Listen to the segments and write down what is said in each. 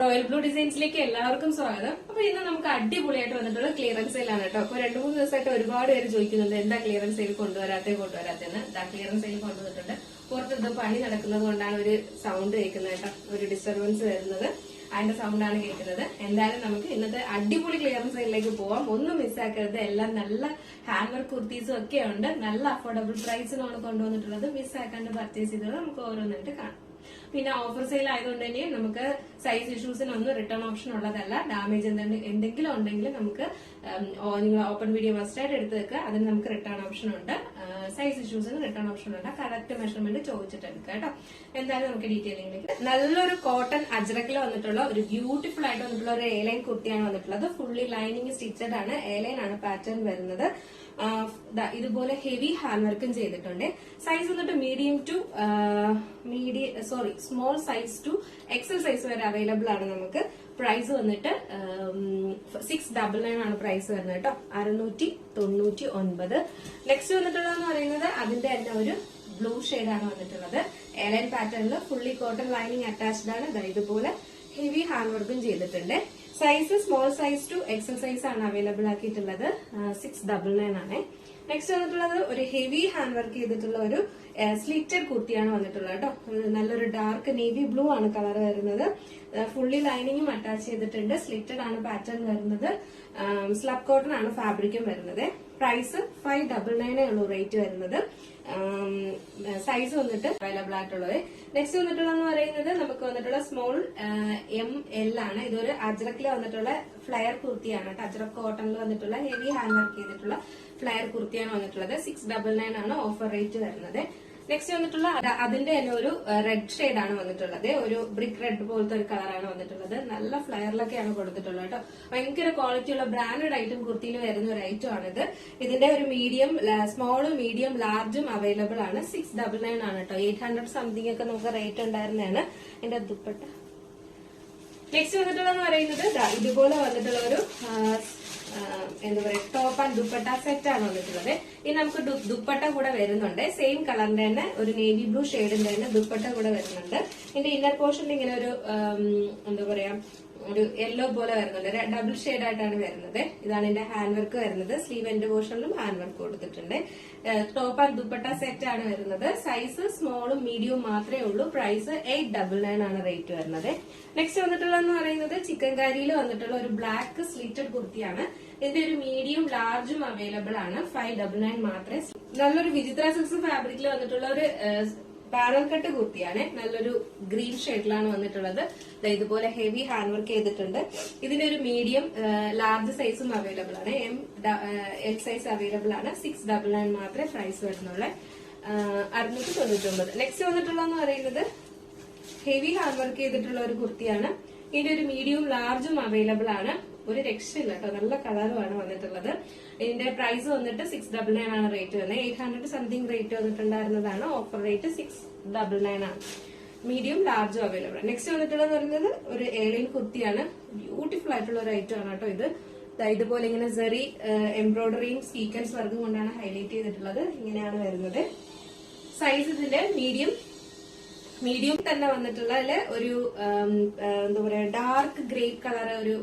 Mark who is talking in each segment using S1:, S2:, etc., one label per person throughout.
S1: Royal blue ഡിസൈൻസിലേക്ക് എല്ലാവർക്കും സ്വാഗതം. അപ്പൊ ഇന്ന് നമുക്ക് അടിപൊളിയായിട്ട് വന്നിട്ടുള്ള ക്ലിയറൻസ് സെയിലാണ് കേട്ടോ. അപ്പൊ 2-3 ദിവസമായിട്ട് ഒരുപാട് പേര് ചോദിക്കുന്നുണ്ട് എന്താ ക്ലിയറൻസ് സെയിൽ കൊണ്ടുവരാത്തെന്ന്. ക്ലിയറൻസ് സെയിൽ കൊണ്ടുവന്നിട്ടുണ്ട്. പുറത്ത് പണി നടക്കുന്നത് കൊണ്ടാണ് ഒരു സൗണ്ട് കേൾക്കുന്നത് കേട്ടോ, ഒരു ഡിസ്റ്റർബൻസ് വരുന്നത്. അതിന്റെ സൗണ്ടാണ് കേൾക്കുന്നത്. എന്തായാലും നമുക്ക് ഇന്നത്തെ അടിപൊളി ക്ലിയറൻസ് സെയിലിലേക്ക് പോവാം. ഒന്നും മിസ്സാക്കരുത്. എല്ലാം നല്ല ഹാൻഡ് വർക്ക് കുർത്തീസും ഒക്കെ ഉണ്ട്. നല്ല അഫോർഡബിൾ പ്രൈസിനാണ് കൊണ്ടുവന്നിട്ടുള്ളത്. മിസ്സാക്കാണ്ട് പർച്ചേസ് ചെയ്തത് നമുക്ക് ഓരോന്നായിട്ട് കാണാം. പിന്നെ ഓഫർ സെയിൽ ആയതുകൊണ്ട് തന്നെ നമുക്ക് സൈസ് ഇഷ്യൂസിനൊന്നും റിട്ടേൺ ഓപ്ഷൻ ഉള്ളതല്ല. ഡാമേജ് എന്തെങ്കിലും ഉണ്ടെങ്കിൽ നമുക്ക് നിങ്ങൾ ഓപ്പൺ വീഡിയോ മസ്റ്റായിട്ട് എടുത്ത് വെക്കുക. അതിന് നമുക്ക് റിട്ടേൺ ഓപ്ഷൻ ഉണ്ട്. സൈസ് ഇഷ്യൂസിന് റിട്ടേൺ ഓപ്ഷൻ ഉണ്ട്. കറക്റ്റ് മെഷർമെന്റ് ചോദിച്ചിട്ട് എടുക്കുക കേട്ടോ. എന്തായാലും നമുക്ക് ഡീറ്റെയിലിംഗിലേക്ക് നല്ലൊരു കോട്ടൺ അജ്രക്കിൽ വന്നിട്ടുള്ള ഒരു ബ്യൂട്ടിഫുൾ ആയിട്ട് വന്നിട്ടുള്ള ഒരു എയർലൈൻ കുർത്തിയാണ് വന്നിട്ടുള്ളത്. ഫുള്ളി ലൈനിങ് സ്റ്റിച്ചഡ് ആണ്. എയർലൈൻ ആണ് പാറ്റേൺ വരുന്നത്. ഇതുപോലെ ഹെവി ഹാൻഡ് വർക്കും ചെയ്തിട്ടുണ്ട്. സൈസ് വന്നിട്ട് small size to XL size വരെ അവൈലബിൾ ആണ് നമുക്ക്. പ്രൈസ് വന്നിട്ട് 699 ആണ് പ്രൈസ് വരുന്നത് കേട്ടോ. 699. നെക്സ്റ്റ് വന്നിട്ടുള്ളതെന്ന് പറയുന്നത് അതിന്റെ തന്നെ ഒരു ബ്ലൂ ഷെയ്ഡാണ് വന്നിട്ടുള്ളത്. എയർലൈൻ പാറ്റേണിൽ ഫുള്ളി കോട്ടൺ ലൈനിങ് അറ്റാച്ച്ഡ് ആണ്. ഇതുപോലെ ഹെവി ഹാൻഡ് വർക്കും ചെയ്തിട്ടുണ്ട്. Size small size to XL size ആണ് അവൈലബിൾ ആക്കിയിട്ടുള്ളത്. 699 ആണ്. നെക്സ്റ്റ് വന്നിട്ടുള്ളത് ഒരു ഹെവി ഹാൻഡ് വർക്ക് ചെയ്തിട്ടുള്ള ഒരു സ്ലിറ്റഡ് കുർത്തിയാണ് വന്നിട്ടുള്ളത് കേട്ടോ. നല്ലൊരു ഡാർക്ക് നേവി ബ്ലൂ ആണ് കളർ വരുന്നത്. ഫുള്ളി ലൈനിങ്ങും അറ്റാച്ച് ചെയ്തിട്ടുണ്ട്. സ്ലിറ്റഡ് ആണ് പാറ്റേൺ വരുന്നത്. സ്ലബ് കോട്ടൺ ആണ് ഫാബ്രിക്കും വരുന്നത്. പ്രൈസ് 599 ഉള്ളൂ റേറ്റ് വരുന്നത്. സൈസ് വന്നിട്ട് അവൈലബിൾ ആയിട്ടുള്ളത്. നെക്സ്റ്റ് വന്നിട്ടുള്ളതെന്ന് പറയുന്നത് നമുക്ക് വന്നിട്ടുള്ള സ്മോൾ ML ആണ്. ഇതൊരു അജ്രക്കിൽ വന്നിട്ടുള്ള ഫ്ലയർ കുർത്തിയാണ് കേട്ടോ. അജ്രക് കോട്ടണിൽ വന്നിട്ടുള്ള ഹെവി ഹാൻഡ് വർക്ക് ചെയ്തിട്ടുള്ള ഫ്ലയർ കുർത്തിയാണ് വന്നിട്ടുള്ളത്. 699 ആണ് ഓഫർ റേറ്റ് വരുന്നത്. നെക്സ്റ്റ് വന്നിട്ടുള്ള അതിന്റെ തന്നെ ഒരു റെഡ് ഷെയ്ഡ് ആണ് വന്നിട്ടുള്ളത്. ഒരു ബ്രിക്ക് റെഡ് പോലത്തെ ഒരു കളറാണ് വന്നിട്ടുള്ളത്. നല്ല ഫ്ലയറിലൊക്കെയാണ് കൊടുത്തിട്ടുള്ളത് കേട്ടോ. ഭയങ്കര ക്വാളിറ്റിയുള്ള ബ്രാൻഡഡ് ഐറ്റം കുർത്തിയിൽ വരുന്ന ഒരു ഐറ്റം ആണിത്. ഇതിന്റെ ഒരു മീഡിയം, സ്മോളും മീഡിയം ലാർജും അവൈലബിൾ ആണ്. 699 ആണ് കേട്ടോ. 800 സംതിങ് ഒക്കെ നമുക്ക് റേറ്റ് ഉണ്ടായിരുന്നതാണ്. ഇതിന്റെ ദുപ്പട്ട നെക്സ്റ്റ് വന്നിട്ടുള്ളതെന്ന് പറയുന്നത് ഇതുപോലെ വന്നിട്ടുള്ള ഒരു എന്താ പറയുക, ടോപ്പ് ആൻഡ് ദുപ്പട്ട സെറ്റ് ആണ് വന്നിട്ടുള്ളത്. ഇനി നമുക്ക് ദുപ്പട്ട കൂടെ വരുന്നുണ്ട്. സെയിം കളറിന്റെ തന്നെ ഒരു നേവി ബ്ലൂ ഷെയ്ഡിന്റെ തന്നെ ദുപ്പട്ട കൂടെ വരുന്നുണ്ട്. ഇതിന്റെ ഇന്നർ പോർഷനിൽ ഇങ്ങനെ ഒരു എന്താ പറയാ, ഒരു യെല്ലോ പോലെ വരുന്നുണ്ട്. ഡബിൾ ഷെയ്ഡ് ആയിട്ടാണ് വരുന്നത്. ഇതാണ് ഇതിന്റെ ഹാൻഡ് വർക്ക് വരുന്നത്. സ്ലീവ് എൻഡ് പോർഷനിലും ഹാൻഡ് വർക്ക് കൊടുത്തിട്ടുണ്ട്. ടോപ്പ് ആൻഡ് ദുപ്പട്ട സെറ്റ് ആണ് വരുന്നത്. സൈസ് സ്മോളും മീഡിയവും മാത്രമേ ഉള്ളൂ. പ്രൈസ് 899 ആണ് റേറ്റ് വരുന്നത്. നെക്സ്റ്റ് വന്നിട്ടുള്ളതെന്ന് പറയുന്നത് ചിക്കൻ കാരിയിൽ വന്നിട്ടുള്ള ഒരു ബ്ലാക്ക് സ്ലിറ്റഡ് കുർത്തിയാണ്. ഇതിന്റെ ഒരു മീഡിയം ലാർജും അവൈലബിൾ ആണ്. 599 മാത്രമേ. നല്ലൊരു വിചിത്ര സിൽക്സ് ഫാബ്രിക്കിൽ വന്നിട്ടുള്ള ഒരു പാരൽ കട്ട് കുർത്തിയാണ്. നല്ലൊരു ഗ്രീൻ ഷെയ്ഡിലാണ് വന്നിട്ടുള്ളത്. ഇതുപോലെ ഹെവി ഹാൻഡ് വർക്ക് ചെയ്തിട്ടുണ്ട്. ഇതിന്റെ ഒരു മീഡിയം ലാർജ് സൈസും അവൈലബിൾ ആണ്. എൽ സൈസ് അവൈലബിൾ ആണ്. 699 മാത്രമേ പ്രൈസ് വരുന്നുള്ളൂ. 699. നെക്സ്റ്റ് വന്നിട്ടുള്ളതെന്ന് പറയുന്നത് ഹെവി ഹാൻഡ് വർക്ക് ചെയ്തിട്ടുള്ള ഒരു കുർത്തിയാണ്. ഇതിന്റെ ഒരു മീഡിയം ലാർജും അവൈലബിൾ ആണ്. ഒരു രക്ഷയില്ല കേട്ടോ. നല്ല കളറുമാണ് വന്നിട്ടുള്ളത്. ഇതിന്റെ പ്രൈസ് വന്നിട്ട് 699 ആണ് റേറ്റ് വരുന്നത്. 800 സംതിങ് റേറ്റ് വന്നിട്ടുണ്ടായിരുന്നതാണ്. ഓഫർ റേറ്റ് 699 ആണ്. മീഡിയം ലാർജും അവൈലബിൾ ആണ്. നെക്സ്റ്റ് വന്നിട്ടുള്ളത് പറയുന്നത് ഒരു എയർലൈൻ കുർത്തിയാണ്. ബ്യൂട്ടിഫുൾ ആയിട്ടുള്ള ഒരു ഐറ്റം ആണ് കേട്ടോ ഇത്. ഇതുപോലെ ഇങ്ങനെ സെറി എംബ്രോയിഡറിയും സീക്വൻസ് വർക്കും കൊണ്ടാണ് ഹൈലൈറ്റ് ചെയ്തിട്ടുള്ളത്. ഇങ്ങനെയാണ് വരുന്നത്. സൈസ് ഇതിന്റെ മീഡിയം തന്നെ വന്നിട്ടുള്ള ഒരു എന്താ പറയാ, ഡാർക്ക് ഗ്രേപ്പ് കളർ, ഒരു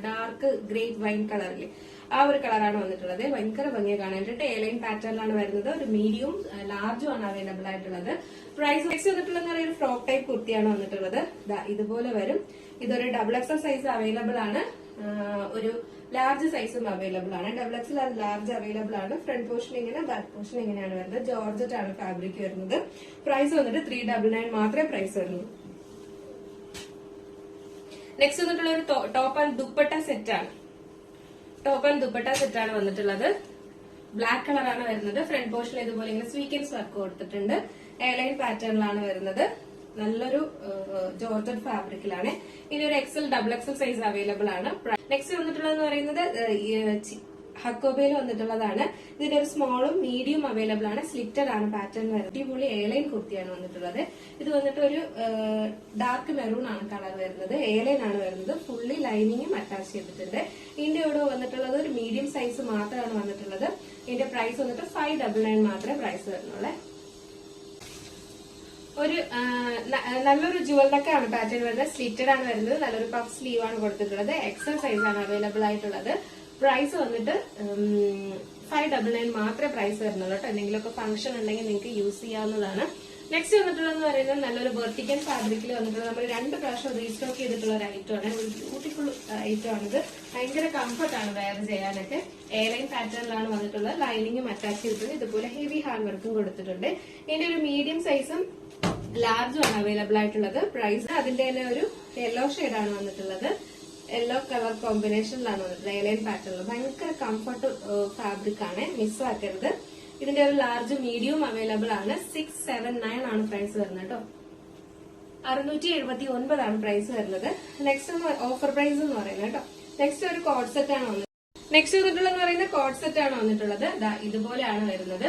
S1: ഡാർക്ക് ഗ്രേപ്പ് വൈൻ കളറില് ആ ഒരു കളറാണ് വന്നിട്ടുള്ളത്. ഭയങ്കര ഭംഗിയെ കാണാനായിട്ട് എയർലൈൻ പാറ്റേണിലാണ് വരുന്നത്. ഒരു മീഡിയവും ലാർജും ആണ് അവൈലബിൾ ആയിട്ടുള്ളത്. പ്രൈസ് നെക്സ്റ്റ് വന്നിട്ടുള്ള ഒരു ഫ്രോക്ക് ടൈപ്പ് കുർത്തിയാണ് വന്നിട്ടുള്ളത്. ഇതുപോലെ വരും. ഇതൊരു XXL സൈസ് അവൈലബിൾ ആണ്. ഒരു ലാർജ് സൈസും അവൈലബിൾ ആണ്. XXL ലാർജ് അവൈലബിൾ ആണ്. ഫ്രണ്ട് പോർഷൻ ഇങ്ങനെ, ബാക്ക് പോർഷൻ ഇങ്ങനെയാണ് വരുന്നത്. ജോർജറ്റ് ആണ് ഫാബ്രിക് വരുന്നത്. പ്രൈസ് വന്നിട്ട് 399 മാത്രമേ പ്രൈസ് വരുന്നു. നെക്സ്റ്റ് വന്നിട്ടുള്ള ഒരു ടോപ്പ് ആൻഡ് ദുപ്പട്ട സെറ്റ് ആണ്. ടോപ്പ് ആൻഡ് ദുപ്പട്ട സെറ്റ് ആണ് വന്നിട്ടുള്ളത്. ബ്ലാക്ക് കളറാണ് വരുന്നത്. ഫ്രണ്ട് പോർഷൻ ഇതുപോലെ ഇങ്ങനെ സ്വീക്കൻസ് വർക്ക് കൊടുത്തിട്ടുണ്ട്. എയർലൈൻ പാറ്റേണിലാണ് വരുന്നത്. നല്ലൊരു ജോർജറ്റ് ഫാബ്രിക്കിലാണ്. ഇനി ഒരു XXL സൈസ് അവൈലബിൾ ആണ്. നെക്സ്റ്റ് വന്നിട്ടുള്ളതെന്ന് പറയുന്നത് ഹക്കോബയിൽ വന്നിട്ടുള്ളതാണ്. ഇതിന്റെ ഒരു സ്മോളും മീഡിയം അവൈലബിൾ ആണ്. സ്ലിറ്റഡ് ആണ് പാറ്റേൺ വരുന്നത്. അടിപൊളി എയർലൈൻ കുർത്തിയാണ് വന്നിട്ടുള്ളത്. ഇത് വന്നിട്ട് ഒരു ഡാർക്ക് മെറൂൺ ആണ് കളർ വരുന്നത്. എയർലൈൻ ആണ് വരുന്നത്. ഫുള്ളി ലൈനിങ്ങും അറ്റാച്ച് ചെയ്തിട്ടുണ്ട്. ഇതിന്റെ ഇവിടെ വന്നിട്ടുള്ളത് ഒരു മീഡിയം സൈസ് മാത്രമാണ് വന്നിട്ടുള്ളത്. ഇതിന്റെ പ്രൈസ് വന്നിട്ട് 599 മാത്രമേ പ്രൈസ് വരുന്നുള്ളൂ. ഒരു നല്ലൊരു ജുവൽ നെക്കാണ് പാറ്റേൺ വരുന്നത്. സ്ലിറ്റഡ് ആണ് വരുന്നത്. നല്ലൊരു പഫ് സ്ലീവ് ആണ് കൊടുത്തിട്ടുള്ളത്. എക്സൽ സൈസ് ആണ് അവൈലബിൾ ആയിട്ടുള്ളത്. പ്രൈസ് വന്നിട്ട് 599 മാത്രമേ പ്രൈസ് വരുന്നുള്ളൂ കേട്ടോ. എന്തെങ്കിലുമൊക്കെ ഫംഗ്ഷൻ ഉണ്ടെങ്കിൽ നിങ്ങൾക്ക് യൂസ് ചെയ്യാവുന്നതാണ്. നെക്സ്റ്റ് വന്നിട്ടുള്ളതെന്ന് പറയുന്നത് നല്ലൊരു വെർട്ടിക്കൽ ഫാബ്രിക്കിൽ വന്നിട്ടുള്ള നമ്മൾ 2 പ്രാവശ്യം റീസ്റ്റോക്ക് ചെയ്തിട്ടുള്ള ഒരു ഐറ്റം ആണ്. ഒരു ബ്യൂട്ടിഫുൾ ഐറ്റം ആണിത്. ഭയങ്കര കംഫർട്ടാണ് വെയർ ചെയ്യാനൊക്കെ. എയർലൈൻ പാറ്റേണിലാണ് വന്നിട്ടുള്ളത്. ലൈനിങ്ങും അറ്റാച്ച് ചെയ്തിട്ടുണ്ട്. ഇതുപോലെ ഹെവി ഹാൻഡ് വർക്കും കൊടുത്തിട്ടുണ്ട്. ഇതിന്റെ ഒരു മീഡിയം സൈസും ലാർജും ആണ് അവൈലബിൾ ആയിട്ടുള്ളത്. പ്രൈസ് അതിന്റെ തന്നെ ഒരു യെല്ലോ ഷെയ്ഡാണ് വന്നിട്ടുള്ളത്. യെല്ലോ കളർ കോമ്പിനേഷനിലാണ് വന്നിട്ടുള്ളത്. എയർലൈൻ പാറ്റേണിൽ ഭയങ്കര കംഫർട്ട് ഫാബ്രിക് ആണ്. മിസ്സാക്കരുത്. ഇതിന്റെ ഒരു ലാർജ് മീഡിയം അവൈലബിൾ ആണ്. 679 ആണ് പ്രൈസ് വരുന്നത് കേട്ടോ. 679 ആണ് പ്രൈസ് വരുന്നത്. നെക്സ്റ്റ് ഓഫർ പ്രൈസ് എന്ന് പറയുന്നത് കേട്ടോ. നെക്സ്റ്റ് ഒരു കോഡ് സെറ്റ് ആണ് വന്നത്. നെക്സ്റ്റ് വന്നിട്ടുള്ളത് പറയുന്നത് കോഡ് സെറ്റ് ആണ് വന്നിട്ടുള്ളത്. ഇതുപോലെയാണ് വരുന്നത്.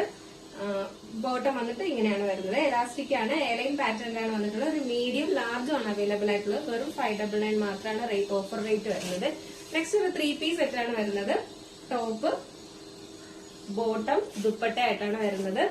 S1: ബോട്ടം വന്നിട്ട് ഇങ്ങനെയാണ് വരുന്നത്. എലാസ്റ്റിക് ആണ്. എയർലൈൻ പാറ്റേണിലാണ് വന്നിട്ടുള്ളത്. ഒരു മീഡിയം ലാർജും ആണ് അവൈലബിൾ ആയിട്ടുള്ളത്. വെറും 599 മാത്രമാണ് ഓഫർ റേറ്റ് വരുന്നത്. നെക്സ്റ്റ് ഒരു 3 പീസ് സെറ്റ് ആണ് വരുന്നത്. ടോപ്പ്, ബോട്ടം, ദുപ്പട്ട ആയിട്ടാണ് വരുന്നത്.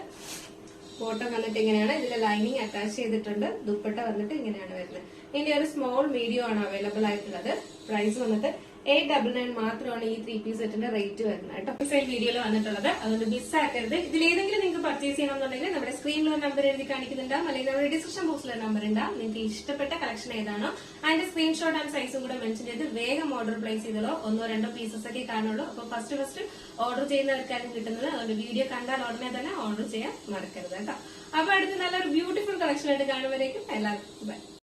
S1: ബോട്ടം വന്നിട്ട് ഇങ്ങനെയാണ്. ഇതിൽ ലൈനിങ് അറ്റാച്ച് ചെയ്തിട്ടുണ്ട്. ദുപ്പട്ട വന്നിട്ട് ഇങ്ങനെയാണ് വരുന്നത്. ഇതിന്റെ ഒരു സ്മോൾ മീഡിയം ആണ് അവൈലബിൾ ആയിട്ടുള്ളത്. പ്രൈസ് വന്നിട്ട് 899 മാത്രമാണ് ഈ 3 പീസ് സെറ്റിന്റെ റേറ്റ് വരുന്നത് കേട്ടോ. സെയിൽ വീഡിയോയിൽ വന്നിട്ടുള്ളത്. അതുകൊണ്ട് മിസ്സാക്കരുത്. ഇതിലേതെങ്കിലും നിങ്ങൾക്ക് പർച്ചേസ് ചെയ്യണമെന്നുണ്ടെങ്കിൽ നമ്മുടെ സ്ക്രീനിൽ ഒരു നമ്പർ എഴുതി കാണിക്കുന്നുണ്ടാവും, അല്ലെങ്കിൽ നമ്മുടെ ഡിസ്ക്രിപ്ഷൻ ബോക്സിൽ നമ്പർ ഉണ്ടാവും. നിങ്ങൾക്ക് ഇഷ്ടപ്പെട്ട കളക്ഷൻ ഏതാണോ അതിന്റെ സ്ക്രീൻഷോട്ട് ആൻഡ് സൈസും കൂടെ മെൻഷൻ ചെയ്ത് വേഗം ഓർഡർ പ്ലേസ് ചെയ്തോളൂ. 1-2 പീസസ് ഒക്കെ കാണുള്ളൂ. അപ്പൊ ഫസ്റ്റ് ഓർഡർ ചെയ്യുന്നവർക്കായിരിക്കും കിട്ടുന്നത്. അതുകൊണ്ട് വീഡിയോ കണ്ടാൽ ഉടനെ തന്നെ ഓർഡർ ചെയ്യാൻ മറക്കരുത് കേട്ടോ. അപ്പൊ അടുത്ത് നല്ലൊരു ബ്യൂട്ടിഫുൾ കളക്ഷൻ ആയിട്ട് കാണുമ്പോഴേക്കും എല്ലാവർക്കും ബൈ.